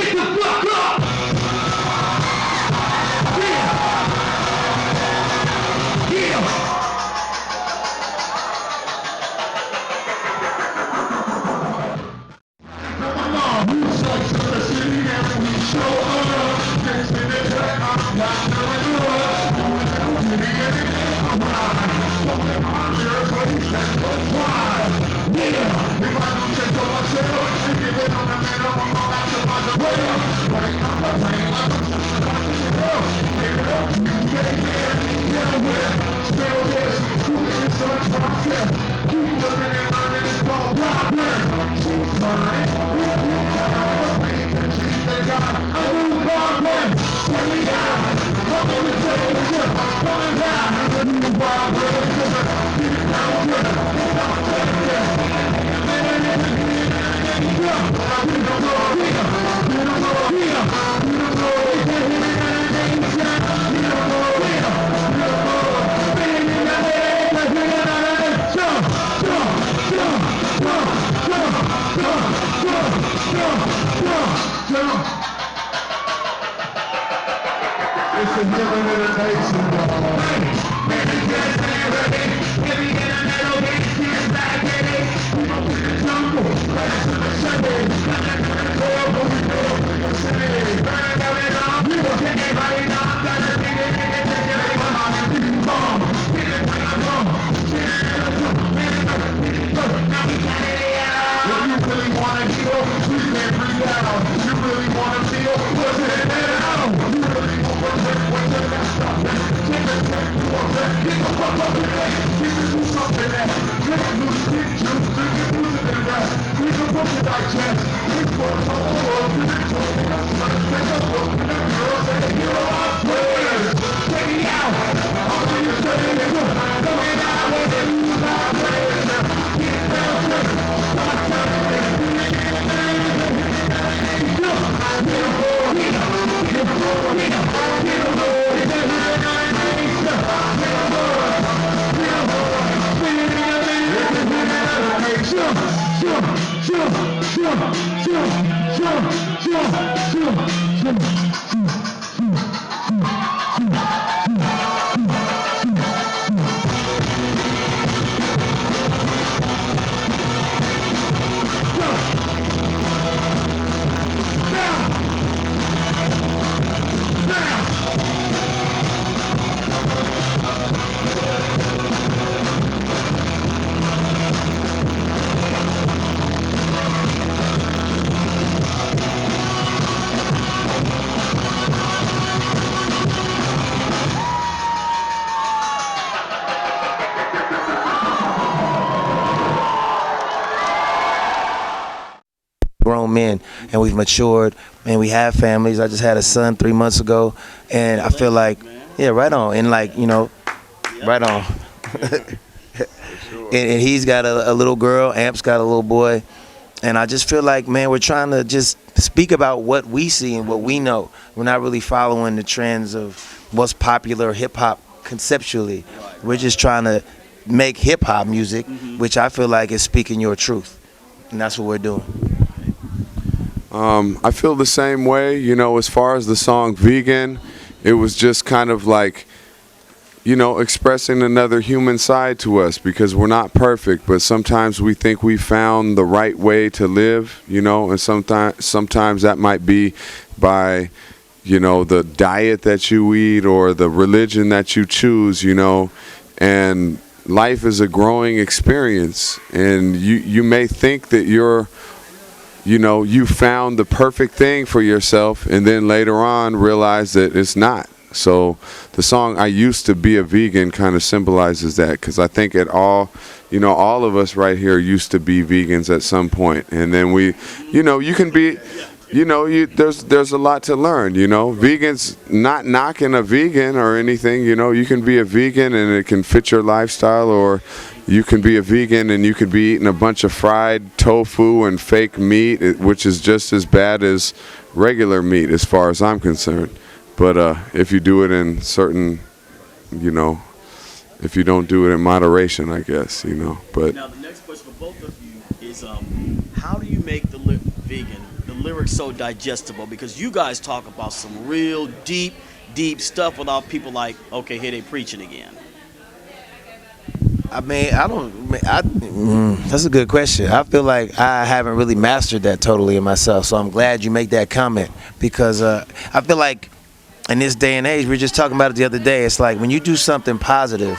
Get the fuck up! Yeah! Yeah! It's a healing meditation, dog. Man, it's just ready. Every in the middle, it's back in it. We gon' get the jungle, right to the Sunday. Not like we're gonna go up, but we go up to the city. Burn it up, we gon' get everybody knocked. Gotta think it, take it, come on, get it bomb. Get it when I'm wrong. Get it, now we got it, yeah. If you really wanna heal, we can't breathe out. You really wanna feel, what's it now? You really what's the best stuff? Take a step towards it. Get the fuck up in there. Get to do something that. Get loose, get juice, drink it, lose it and rest. We can book it digest. We put the whole world to the joint. Take a look at the girls and the hero of prayers. Take it out. I'll see you straight in the coming out with it. Get down to it. Start telling it. Grown men, and we've matured, and we have families. I just had a son 3 months ago, and I feel like, yeah, right on, and like, you know, right on. And he's got a little girl, Amp's got a little boy, and I just feel like, man, we're trying to just speak about what we see and what we know. We're not really following the trends of what's popular hip-hop conceptually. We're just trying to make hip-hop music, which I feel like is speaking your truth, and that's what we're doing. I feel the same way, you know, as far as the song Vegan, it was just kind of like, you know, expressing another human side to us, because we're not perfect, but sometimes we think we found the right way to live, you know, and sometimes that might be by, you know, the diet that you eat or the religion that you choose, you know, and life is a growing experience, and you may think that you know, you found the perfect thing for yourself, and then later on realize that it's not. So the song I Used to Be a Vegan kind of symbolizes that, because I think all of us right here used to be vegans at some point. And then we, you know, you can be, you know, there's a lot to learn, you know. Vegans, not knocking a vegan or anything, you know. You can be a vegan and it can fit your lifestyle, or you can be a vegan and you could be eating a bunch of fried tofu and fake meat, which is just as bad as regular meat as far as I'm concerned. But if you do it in certain, you know, if you don't do it in moderation, I guess, you know. But now the next question for both of you is, how do you make the vegan the lyrics so digestible? Because you guys talk about some real deep stuff without people like, okay, here they preaching again. I mean, I don't. That's a good question. I feel like I haven't really mastered that totally in myself. So I'm glad you make that comment because I feel like in this day and age, we were just talking about it the other day. It's like when you do something positive,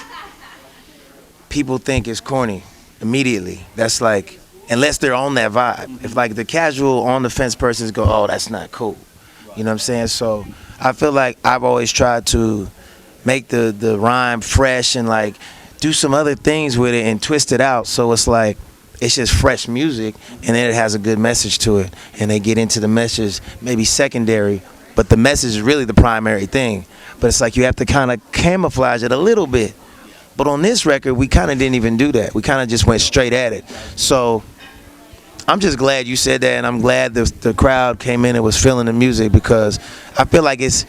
people think it's corny immediately. That's like, unless they're on that vibe. If like the casual on the fence persons go, oh, that's not cool. You know what I'm saying? So I feel like I've always tried to make the rhyme fresh and like do some other things with it and twist it out so it's like it's just fresh music and then it has a good message to it and they get into the message maybe secondary but the message is really the primary thing, but it's like you have to kind of camouflage it a little bit. But on this record we kind of didn't even do that. We kind of just went straight at it. So I'm just glad you said that, and I'm glad the crowd came in and was feeling the music because I feel like it's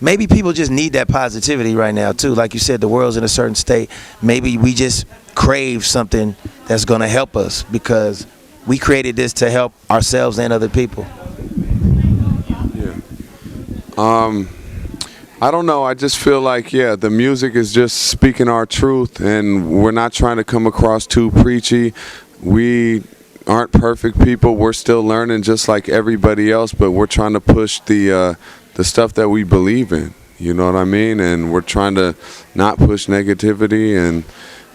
maybe people just need that positivity right now too. Like you said, the world's in a certain state. Maybe we just crave something that's going to help us because we created this to help ourselves and other people. Yeah. I don't know. I just feel like, yeah, the music is just speaking our truth, and we're not trying to come across too preachy. We aren't perfect people. We're still learning just like everybody else, but we're trying to push the stuff that we believe in, you know what I mean? And we're trying to not push negativity and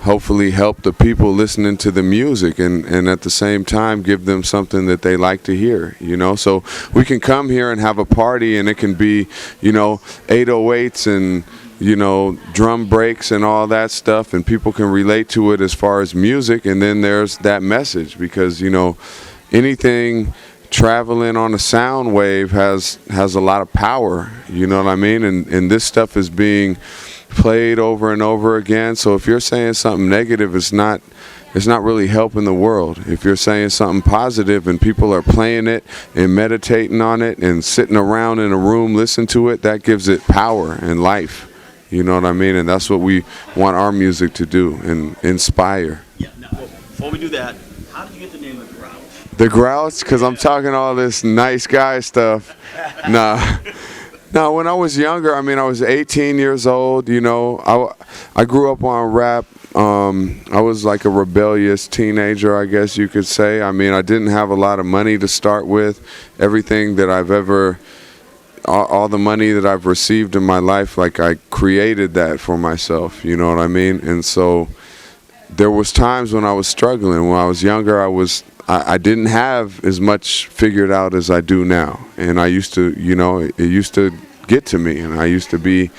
hopefully help the people listening to the music and at the same time give them something that they like to hear, you know? So we can come here and have a party and it can be, you know, 808s and, you know, drum breaks and all that stuff, and people can relate to it as far as music, and then there's that message because, you know, anything traveling on a sound wave has a lot of power, you know what I mean? And this stuff is being played over and over again. So if you're saying something negative, it's not really helping the world. If you're saying something positive and people are playing it and meditating on it and sitting around in a room listening to it, that gives it power and life. You know what I mean? And that's what we want our music to do and inspire. Yeah. Now, before we do that, how did you get the name of the Grouch? The Grouch, because I'm talking all this nice guy stuff. Nah. No, when I was younger, I mean, I was 18 years old, you know. I grew up on rap. I was like a rebellious teenager, I guess you could say. I mean, I didn't have a lot of money to start with. Everything that I've ever, all the money that I've received in my life, like I created that for myself, you know what I mean? And so there was times when I was struggling. When I was younger, I didn't have as much figured out as I do now. And I used to, you know, it used to get to me. And I used to be,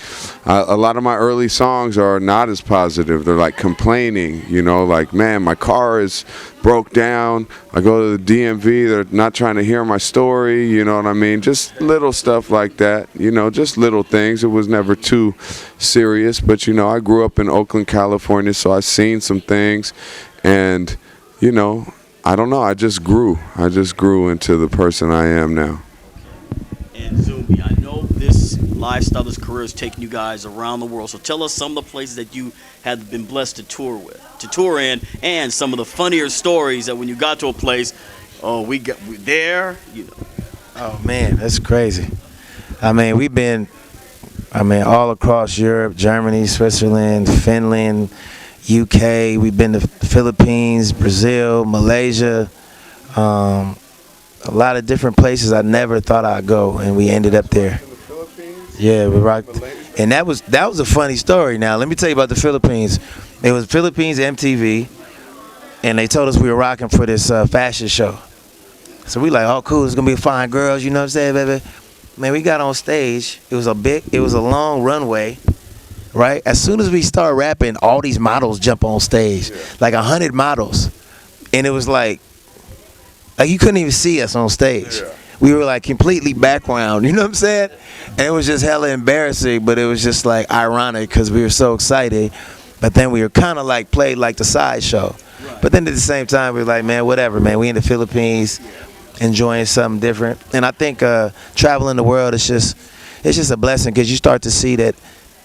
a lot of my early songs are not as positive. They're like complaining, you know, like, man, my car is broke down. I go to the DMV, they're not trying to hear my story, you know what I mean? Just little stuff like that, you know, just little things. It was never too serious. But, you know, I grew up in Oakland, California, so I've seen some things. And, you know, I don't know. I just grew into the person I am now. And Zumbi, I know this lifestyle, this career is taking you guys around the world. So tell us some of the places that you have been blessed to tour in, and some of the funnier stories that when you got to a place, oh, we're there, you know. Oh man, that's crazy. I mean, we've been, all across Europe, Germany, Switzerland, Finland, UK, we've been to the Philippines, Brazil, Malaysia, a lot of different places I never thought I'd go, and we ended up there. Yeah, we rocked. And that was a funny story. Now, let me tell you about the Philippines. It was Philippines MTV, and they told us we were rocking for this fashion show. So we like, oh, cool, it's going to be fine girls, you know what I'm saying, baby? Man, we got on stage. It was a long runway. Right? As soon as we start rapping, all these models jump on stage, like 100 models, and it was like you couldn't even see us on stage. Yeah. We were like completely background, you know what I'm saying? And it was just hella embarrassing, but it was just like ironic because we were so excited. But then we were kind of like played like the sideshow. Right. But then at the same time, we were like, man, whatever, man. We in the Philippines, enjoying something different. And I think traveling the world is just a blessing because you start to see that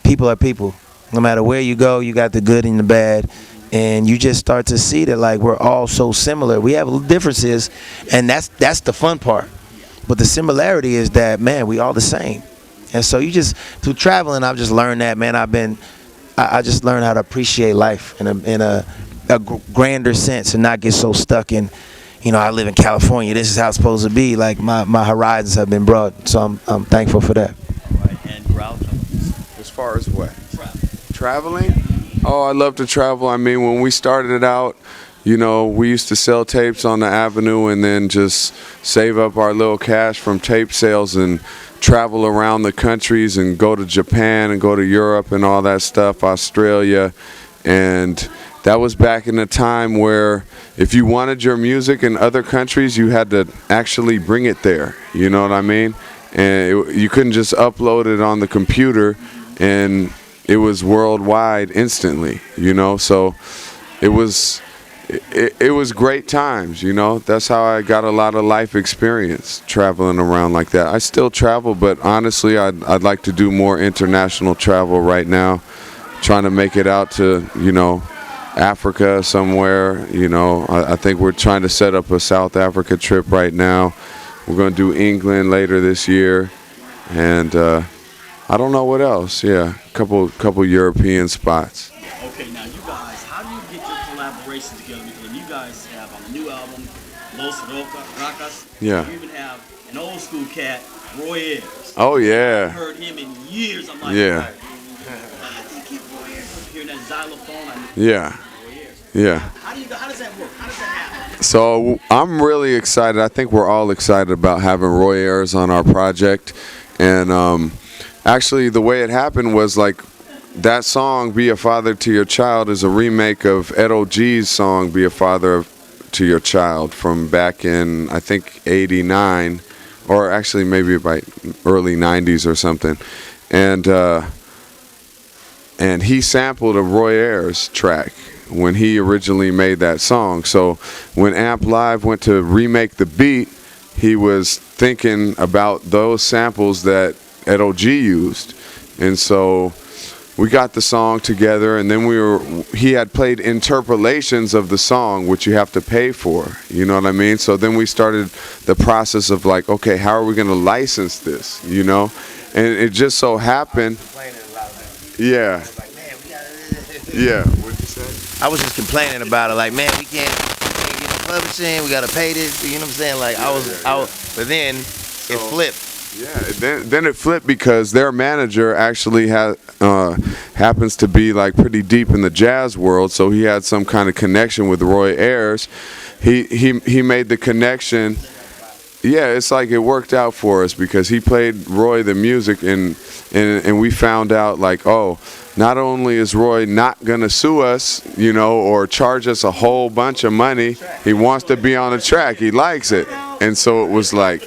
people are people. No matter where you go, you got the good and the bad, and you just start to see that like we're all so similar. We have differences, and that's the fun part. But the similarity is that, man, we all the same. And so you just, through traveling, I've just learned that, man. I just learned how to appreciate life in a grander sense and not get so stuck in, you know, I live in California, this is how it's supposed to be. Like my horizons have been broad, so I'm thankful for that. Right. And Grouch, As far as what? travel. Traveling? Oh, I love to travel. I mean, when we started it out, you know, we used to sell tapes on the avenue and then just save up our little cash from tape sales and travel around the countries and go to Japan and go to Europe and all that stuff, Australia. And that was back in a time where if you wanted your music in other countries, you had to actually bring it there. You know what I mean? And you couldn't just upload it on the computer and it was worldwide instantly, you know? So it was great times, you know. That's how I got a lot of life experience traveling around like that. I still travel, but honestly, I'd like to do more international travel right now, trying to make it out to, you know, Africa somewhere. You know, I think we're trying to set up a South Africa trip right now. We're going to do England later this year, and I don't know what else. Yeah, couple European spots. Okay, now you guys, how do you get your collaborations together? Because you guys have on the new album, Los Rocas. Yeah. You even have an old school cat, Roy Ayers. Oh I yeah. haven't heard him in years. I'm like, Yeah. how do you get Roy Ayers? Hearing that xylophone, I know Yeah. Roy Ayers. Yeah. How does that work? How does that happen? So I'm really excited. I think we're all excited about having Roy Ayers on our project. And actually, the way it happened was like that song, Be a Father to Your Child, is a remake of Ed O'G's song, Be a Father to Your Child, from back in, I think, 89, or actually maybe by early 90s or something. And he sampled a Roy Ayers track when he originally made that song. So when Amp Live went to remake the beat, he was thinking about those samples that Ed OG used. And so we got the song together, and then he had played interpolations of the song, which you have to pay for, you know what I mean? So then we started the process of like, okay, how are we going to license this, you know? And it just so happened. Yeah. Yeah. What'd you say? I was just complaining about it, like, man, we can't get the publishing, we gotta pay this, you know what I'm saying? Like, but then it flipped. Yeah, then it flipped because their manager actually happens to be like pretty deep in the jazz world, so he had some kind of connection with Roy Ayers. He made the connection. Yeah, it's like it worked out for us because he played Roy the music, and we found out like, oh, not only is Roy not gonna sue us, you know, or charge us a whole bunch of money, he wants to be on the track. He likes it, and so it was like,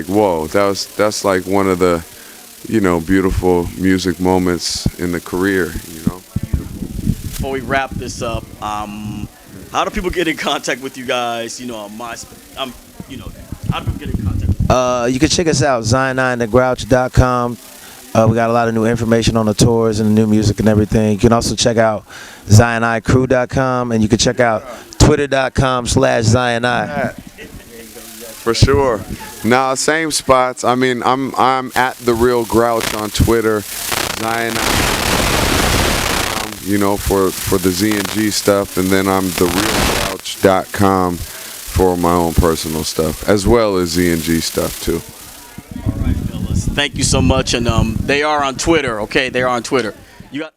whoa, that's like one of the, you know, beautiful music moments in the career, you know. Before we wrap this up, how do people get in contact with you guys? You know, on MySpace. You know, how do people get in contact with you? You can check us out, Zion9thegrouch.com. We got a lot of new information on the tours and the new music and everything. You can also check out ZionICrew.com, and you can check out Twitter.com/ZionI. For sure. Now, same spots. I mean, I'm at The Real Grouch on Twitter, Zion, you know, for the Z and G stuff, and then I'm TheRealGrouch.com for my own personal stuff, as well as Z and G stuff too. All right, fellas. Thank you so much, and they are on Twitter. Okay, they are on Twitter. You got.